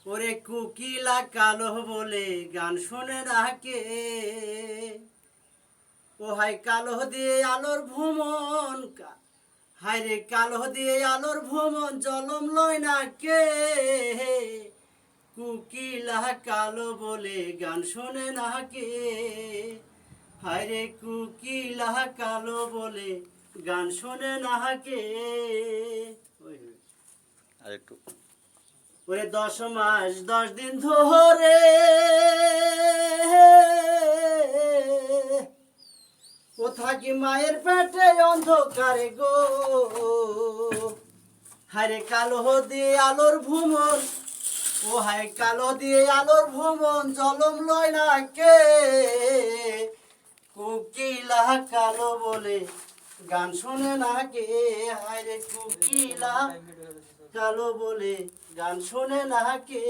ওরে কুকিলা কালো বলে গান শোনে না কে, ও হাই কালো দিয়ে আলোর ভ্রমণ, হাই রে কালো দিয়ে আলোর ভ্রমণ জলম লয় না কে, কুকিলা কালো বলে গান শোনে না কে, হাই রে কুকিলা কালো বলে গান শোনে না কে। আরেকটু ওরে 10 মাস 10 দিন ধরে ও থাকি মায়ের পেটে অন্ধকারে গো, হায়রে কালো দিয়ে আলোর ভ্রমণ, ও হায় কালো দিয়ে আলোর ভ্রমণ জলম লয় না কে, কুকিলা কালো বলে গান শোনে না কে, হায়রে কুকিলা কালো বলে গান শোনে না কে।